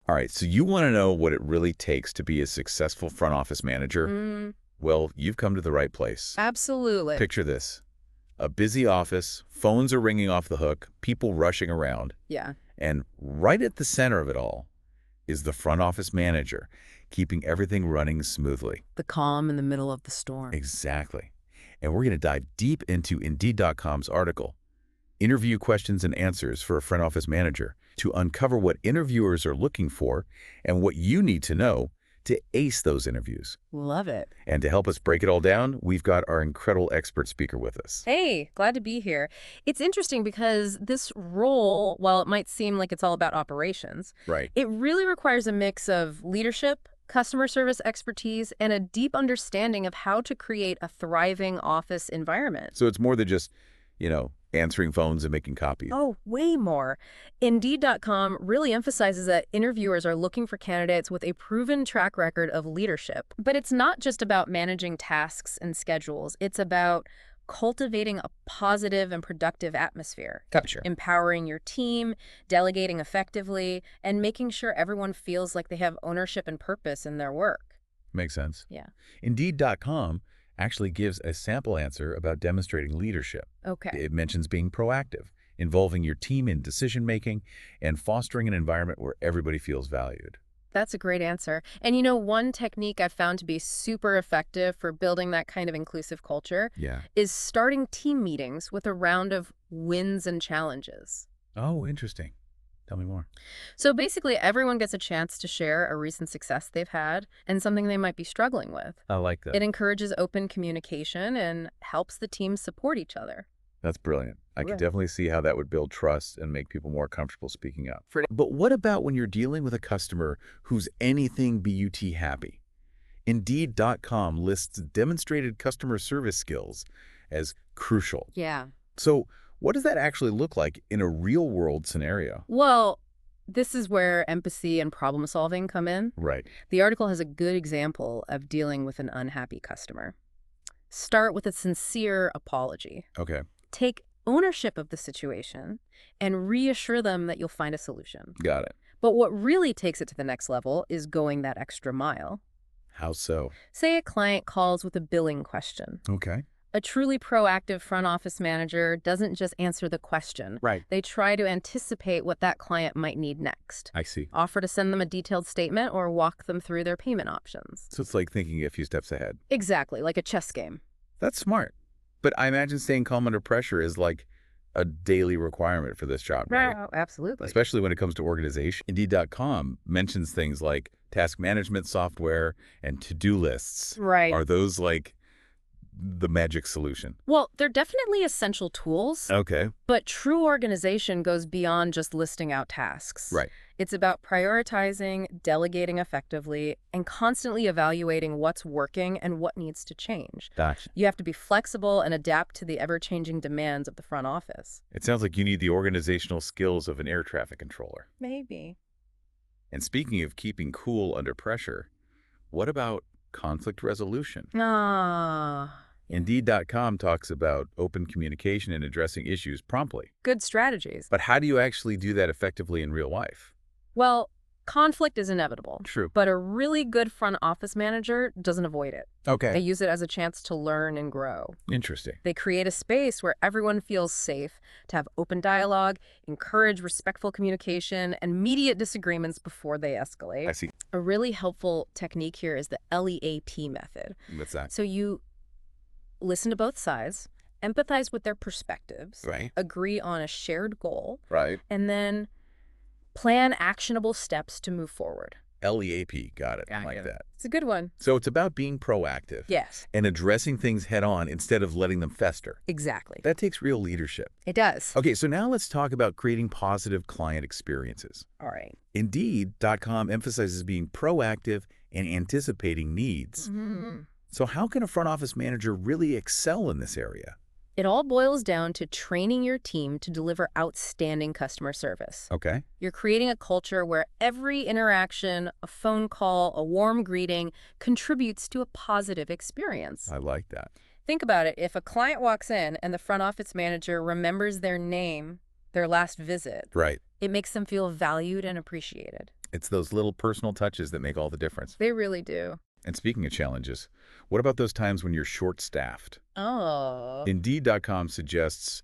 All right, so you want to know what it really takes to be a successful front office manager? Well, you've come to the right place. Absolutely. Picture this. A busy office, phones are ringing off the hook, people rushing around, Yeah. and right at the center of it all is the front office manager, keeping everything running smoothly. The calm in the middle of the storm. Exactly. And we're going to dive deep into Indeed.com's article, Interview Questions and Answers for a Front Office Manager, to uncover what interviewers are looking for and what you need to know to ace those interviews. Love it. And to help us break it all down, we've got our incredible expert speaker with us. Hey, glad to be here. It's interesting because this role, while it might seem like it's all about operations, Right. it really requires a mix of leadership, customer service expertise, and a deep understanding of how to create a thriving office environment. So it's more than just, answering phones and making copies. Oh, way more. Indeed.com really emphasizes that interviewers are looking for candidates with a proven track record of leadership. But it's not just about managing tasks and schedules. It's about cultivating a positive and productive atmosphere, Gotcha. empowering your team, delegating effectively, and making sure everyone feels like they have ownership and purpose in their work. Makes sense. Yeah. Indeed.com actually gives a sample answer about demonstrating leadership. Okay. It mentions being proactive, involving your team in decision-making, and fostering an environment where everybody feels valued. That's a great answer. And one technique I've found to be super effective for building that kind of inclusive culture Yeah. is starting team meetings with a round of wins and challenges. Oh, interesting. Tell me more. So basically, everyone gets a chance to share a recent success they've had and something they might be struggling with. I like that. It encourages open communication and helps the team support each other. That's brilliant. I can Right. definitely see how that would build trust and make people more comfortable speaking up. But what about when you're dealing with a customer who's anything but happy? Indeed.com lists demonstrated customer service skills as crucial. Yeah. So what does that actually look like in a real-world scenario? Well, this is where empathy and problem solving come in. Right. The article has a good example of dealing with an unhappy customer. Start with a sincere apology. Okay. Take ownership of the situation and reassure them that you'll find a solution. Got it. But what really takes it to the next level is going that extra mile. How so? Say a client calls with a billing question. Okay. A truly proactive front office manager doesn't just answer the question. Right. They try to anticipate what that client might need next. I see. Offer to send them a detailed statement or walk them through their payment options. So it's like thinking a few steps ahead. Exactly, like a chess game. That's smart. But I imagine staying calm under pressure is like a daily requirement for this job, right? Oh, absolutely. Especially when it comes to organization. Indeed.com mentions things like task management software and to-do lists. Right. Are those like the magic solution? Well, they're definitely essential tools, Okay. but true organization goes beyond just listing out tasks. Right. It's about prioritizing, delegating effectively, and constantly evaluating what's working and what needs to change. Gotcha. You have to be flexible and adapt to the ever-changing demands of the front office. It sounds like you need the organizational skills of an air traffic controller. Maybe. And speaking of keeping cool under pressure, what about conflict resolution? Ah, Indeed.com talks about open communication and addressing issues promptly. good strategies. But how do you actually do that effectively in real life? Well, conflict is inevitable. True. But a really good front office manager doesn't avoid it. They Okay. use it as a chance to learn and grow. Interesting. They create a space where everyone feels safe to have open dialogue, encourage respectful communication, and mediate disagreements before they escalate. I see. A really helpful technique here is the LEAP method. What's that? So you listen to both sides, empathize with their perspectives, Right. agree on a shared goal, Right. and then plan actionable steps to move forward. LEAP. Got it. I Got like it. that. It's a good one. So it's about being proactive. Yes, And addressing things head on instead of letting them fester. exactly. That takes real leadership. It does. Okay, so now let's talk about creating positive client experiences. All right. Indeed.com emphasizes being proactive and anticipating needs. So how can a front office manager really excel in this area? It all boils down to training your team to deliver outstanding customer service. Okay. You're creating a culture where every interaction, a phone call, a warm greeting contributes to a positive experience. I like that. Think about it. If a client walks in and the front office manager remembers their name, their last visit, Right. it makes them feel valued and appreciated. It's those little personal touches that make all the difference. They really do. And speaking of challenges, what about those times when you're short-staffed? Oh. Indeed.com suggests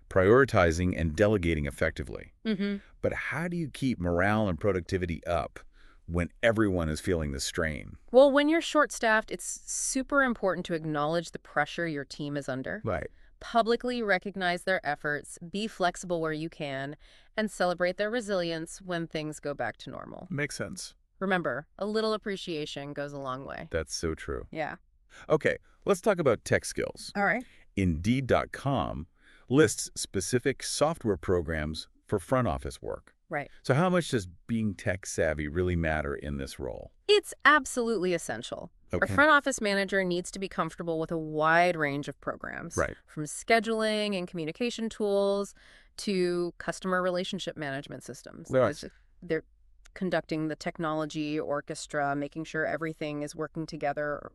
prioritizing and delegating effectively. Mm-hmm. But how do you keep morale and productivity up when everyone is feeling the strain? Well, when you're short-staffed, it's super important to acknowledge the pressure your team is under. Right. Publicly recognize their efforts, be flexible where you can, and celebrate their resilience when things go back to normal. Makes sense. Remember, a little appreciation goes a long way. That's so true. Yeah. Okay, let's talk about tech skills. All right. Indeed.com lists specific software programs for front office work. Right. So how much does being tech savvy really matter in this role? It's absolutely essential. Okay. A front office manager needs to be comfortable with a wide range of programs. Right. From scheduling and communication tools to customer relationship management systems. Yes. They're conducting the technology orchestra, making sure everything is working together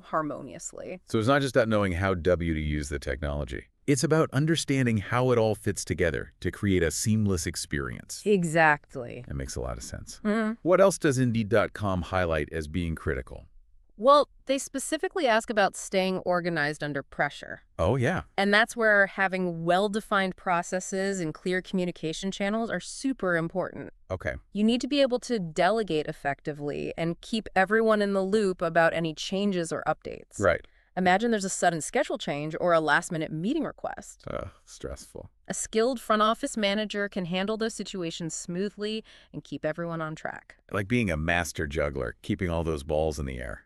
harmoniously. So it's not just about knowing how to use the technology. It's about understanding how it all fits together to create a seamless experience. Exactly. That makes a lot of sense. Mm-hmm. What else does Indeed.com highlight as being critical? Well, they specifically ask about staying organized under pressure. Oh, yeah. And that's where having well-defined processes and clear communication channels are super important. Okay. You need to be able to delegate effectively and keep everyone in the loop about any changes or updates. Right. Imagine there's a sudden schedule change or a last-minute meeting request. Stressful. A skilled front office manager can handle those situations smoothly and keep everyone on track. Like being a master juggler, keeping all those balls in the air.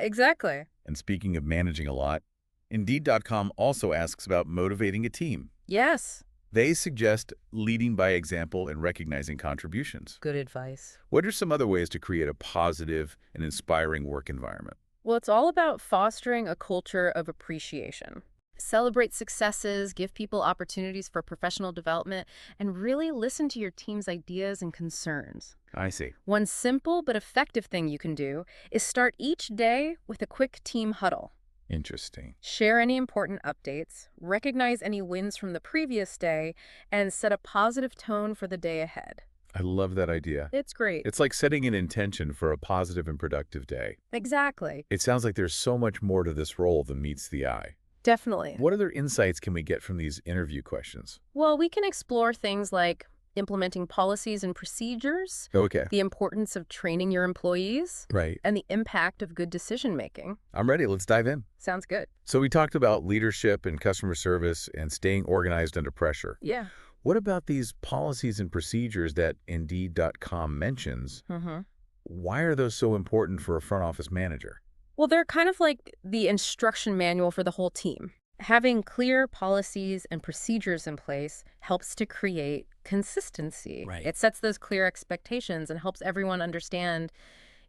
Exactly. And speaking of managing a lot, Indeed.com also asks about motivating a team. Yes. They suggest leading by example and recognizing contributions. Good advice. What are some other ways to create a positive and inspiring work environment? Well, it's all about fostering a culture of appreciation. Celebrate successes, give people opportunities for professional development, and really listen to your team's ideas and concerns. I see. One simple but effective thing you can do is start each day with a quick team huddle. Interesting. Share any important updates, recognize any wins from the previous day, and set a positive tone for the day ahead. I love that idea. It's great. It's like setting an intention for a positive and productive day. Exactly. It sounds like there's so much more to this role than meets the eye. Definitely. What other insights can we get from these interview questions? Well, we can explore things like implementing policies and procedures, Okay. the importance of training your employees, Right. and the impact of good decision-making. I'm ready. Let's dive in. Sounds good. So we talked about leadership and customer service and staying organized under pressure. Yeah. What about these policies and procedures that Indeed.com mentions? Mm-hmm. Why are those so important for a front office manager? Well, they're kind of like the instruction manual for the whole team. Having clear policies and procedures in place helps to create consistency. Right. It sets those clear expectations and helps everyone understand,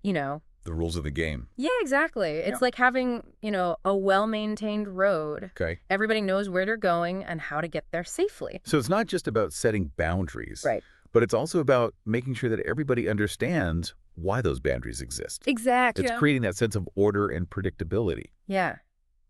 The rules of the game. Yeah, exactly. It's like having, a well-maintained road. Okay. Everybody knows where they're going and how to get there safely. So it's not just about setting boundaries. Right. But it's also about making sure that everybody understands why those boundaries exist. Exactly. It's creating that sense of order and predictability. Yeah.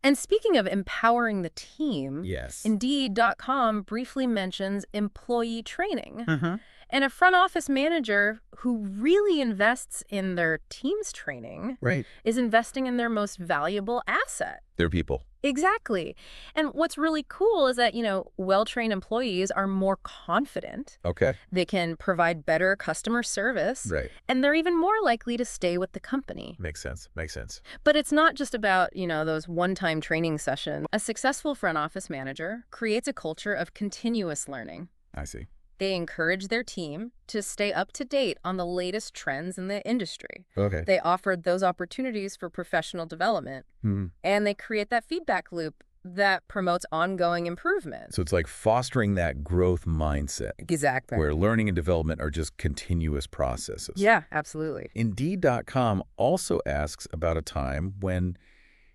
And speaking of empowering the team, Yes. Indeed.com briefly mentions employee training. Mm-hmm. And a front office manager who really invests in their team's training Right. is investing in their most valuable asset. They're people. Exactly. And what's really cool is that, well-trained employees are more confident. Okay. They can provide better customer service. Right. And they're even more likely to stay with the company. Makes sense. Makes sense. But it's not just about, those one-time training sessions. A successful front office manager creates a culture of continuous learning. I see. They encourage their team to stay up to date on the latest trends in the industry. Okay. They offered those opportunities for professional development, and they create that feedback loop that promotes ongoing improvement. So it's like fostering that growth mindset Exactly. where learning and development are just continuous processes. Yeah, absolutely. Indeed.com also asks about a time when,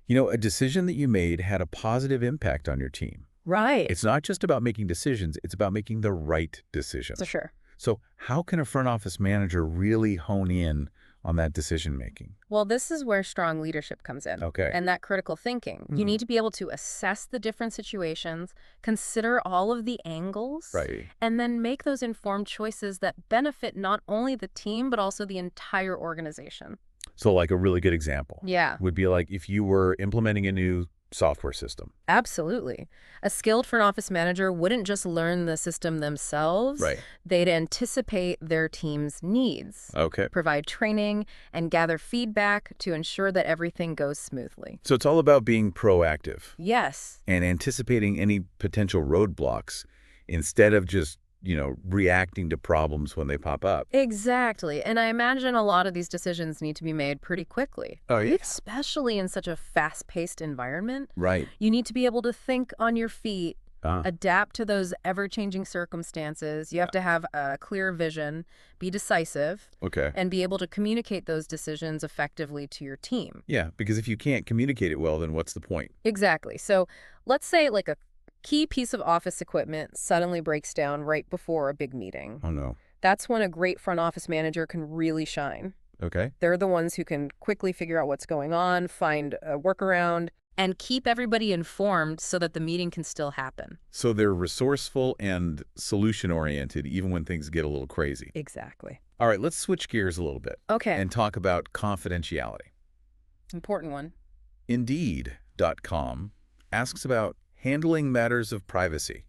a decision that you made had a positive impact on your team. Right. It's not just about making decisions, it's about making the right decisions. For sure. So how can a front office manager really hone in on that decision-making? Well, this is where strong leadership comes in. Okay. And that critical thinking. You need to be able to assess the different situations, consider all of the angles, Right. and then make those informed choices that benefit not only the team, but also the entire organization. So like a really good example Yeah, would be like if you were implementing a new software system. absolutely. A skilled front office manager wouldn't just learn the system themselves. Right. They'd anticipate their team's needs, Okay. provide training, and gather feedback to ensure that everything goes smoothly. So it's all about being proactive Yes. and anticipating any potential roadblocks instead of just, reacting to problems when they pop up. Exactly. And I imagine a lot of these decisions need to be made pretty quickly, Oh, yeah. especially in such a fast-paced environment. Right. You need to be able to think on your feet, Ah, adapt to those ever-changing circumstances. You have to have a clear vision, be decisive, okay. and be able to communicate those decisions effectively to your team. Yeah, because if you can't communicate it well, then what's the point? Exactly. So let's say like a key piece of office equipment suddenly breaks down right before a big meeting. Oh, no. That's when a great front office manager can really shine. Okay. They're the ones who can quickly figure out what's going on, find a workaround, and keep everybody informed so that the meeting can still happen. So they're resourceful and solution-oriented even when things get a little crazy. Exactly. All right, let's switch gears a little bit Okay. and talk about confidentiality. Important one. Indeed.com asks about handling matters of privacy.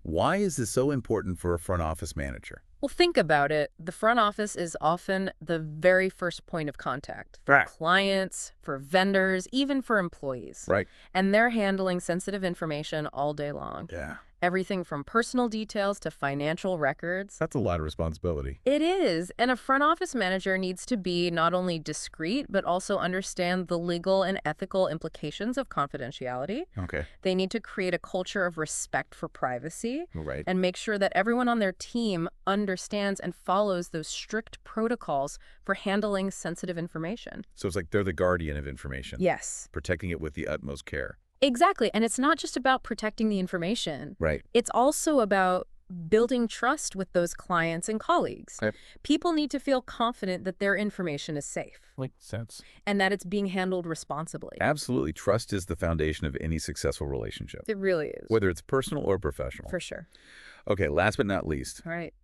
Why is this so important for a front office manager? Well, think about it. The front office is often the very first point of contact for Right. clients, for vendors, even for employees. Right. And they're handling sensitive information all day long. Yeah. Everything from personal details to financial records. That's a lot of responsibility. It is. And a front office manager needs to be not only discreet, but also understand the legal and ethical implications of confidentiality. Okay. They need to create a culture of respect for privacy Right. and make sure that everyone on their team understands and follows those strict protocols for handling sensitive information. So it's like they're the guardian of information. Yes. Protecting it with the utmost care. Exactly. And it's not just about protecting the information. Right. It's also about building trust with those clients and colleagues. Okay. People need to feel confident that their information is safe Makes sense. and that it's being handled responsibly. Absolutely. Trust is the foundation of any successful relationship, It really is. whether it's personal or professional. For sure. Okay, last but not least, All right.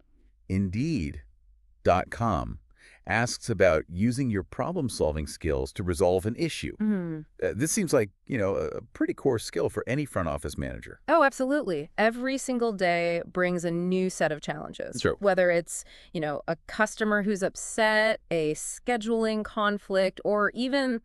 Indeed.com asks about using your problem-solving skills to resolve an issue. This seems like, a pretty core skill for any front office manager. Oh, absolutely. Every single day brings a new set of challenges. Sure. Whether it's, a customer who's upset, a scheduling conflict, or even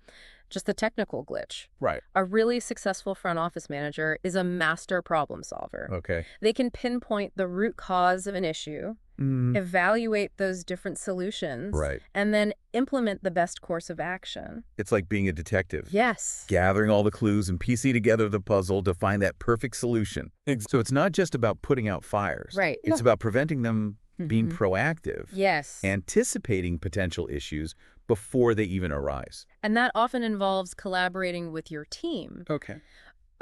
just a technical glitch. Right. A really successful front office manager is a master problem solver. Okay. They can pinpoint the root cause of an issue, evaluate those different solutions, Right. and then implement the best course of action. It's like being a detective. Yes. Gathering all the clues and piecing together the puzzle to find that perfect solution. So it's not just about putting out fires. Right. It's about preventing them, being proactive, Yes. anticipating potential issues before they even arise. And that often involves collaborating with your team. Okay.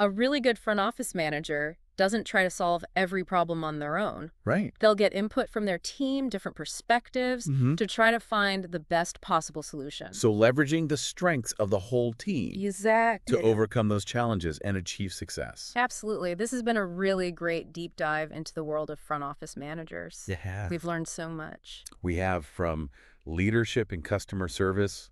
A really good front office manager doesn't try to solve every problem on their own. Right. They'll get input from their team, different perspectives, Mhm. to try to find the best possible solution. So leveraging the strengths of the whole team Exactly. to overcome those challenges and achieve success. Absolutely. This has been a really great deep dive into the world of front office managers. Yeah. We've learned so much. We have from leadership and customer service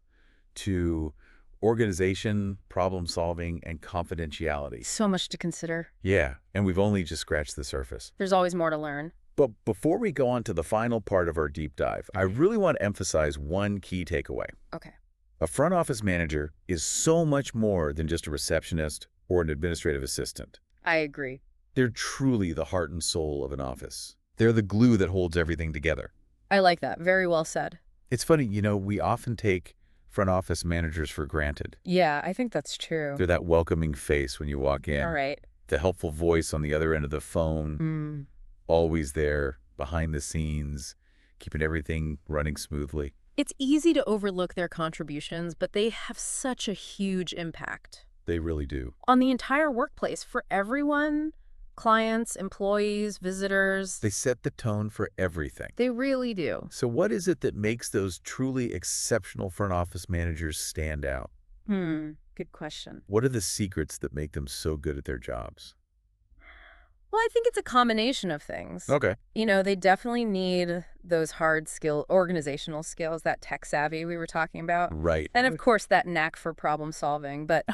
to organization, problem solving, and confidentiality. So much to consider. Yeah, and we've only just scratched the surface. There's always more to learn. But before we go on to the final part of our deep dive, I really want to emphasize one key takeaway. Okay. A front office manager is so much more than just a receptionist or an administrative assistant. I agree. They're truly the heart and soul of an office. They're the glue that holds everything together. I like that. Very well said. It's funny, we often take front office managers for granted. Yeah, I think that's true. They're that welcoming face when you walk in. All right. The helpful voice on the other end of the phone. Always there, behind the scenes, keeping everything running smoothly. It's easy to overlook their contributions, but they have such a huge impact They really do. on the entire workplace for everyone Clients, employees, visitors. They set the tone for everything. They really do. So what is it that makes those truly exceptional front office managers stand out? Good question. What are the secrets that make them so good at their jobs? Well, I think it's a combination of things. Okay. They definitely need those hard organizational skills, that tech savvy we were talking about. Right. And of course, that knack for problem solving. But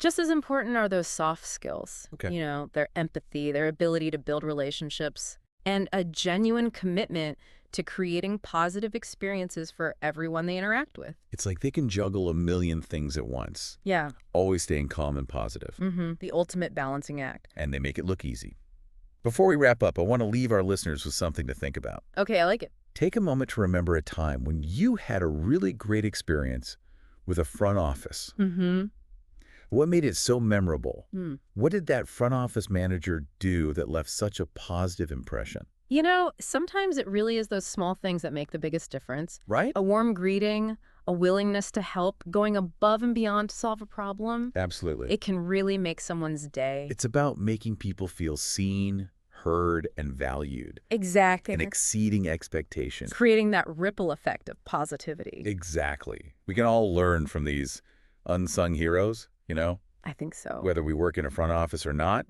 just as important are those soft skills. Okay. Their empathy, their ability to build relationships, and a genuine commitment to creating positive experiences for everyone they interact with. It's like they can juggle a million things at once, Yeah. always staying calm and positive. The ultimate balancing act. And they make it look easy. Before we wrap up, I want to leave our listeners with something to think about. Okay, I like it. Take a moment to remember a time when you had a really great experience with a front office. What made it so memorable? What did that front office manager do that left such a positive impression? Sometimes it really is those small things that make the biggest difference. Right? A warm greeting, a willingness to help, going above and beyond to solve a problem. Absolutely. It can really make someone's day. It's about making people feel seen, heard, and valued. Exactly. And exceeding expectations. Creating that ripple effect of positivity. Exactly. We can all learn from these unsung heroes, I think so. whether we work in a front office or not.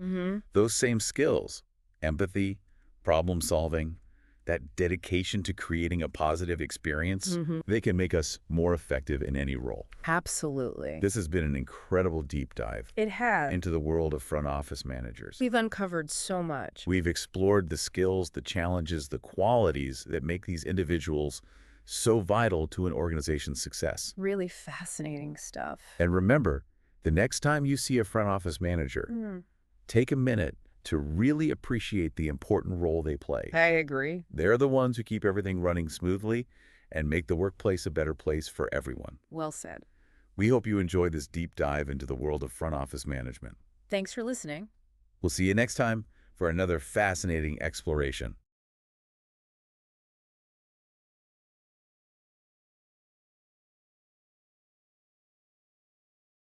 Those same skills, empathy, problem solving, that dedication to creating a positive experience, they can make us more effective in any role. Absolutely. This has been an incredible deep dive It has. into the world of front office managers. We've uncovered so much. We've explored the skills, the challenges, the qualities that make these individuals so vital to an organization's success. Really fascinating stuff. And remember, the next time you see a front office manager, take a minute to really appreciate the important role they play. I agree. They're the ones who keep everything running smoothly and make the workplace a better place for everyone. Well said. We hope you enjoyed this deep dive into the world of front office management. Thanks for listening. We'll see you next time for another fascinating exploration.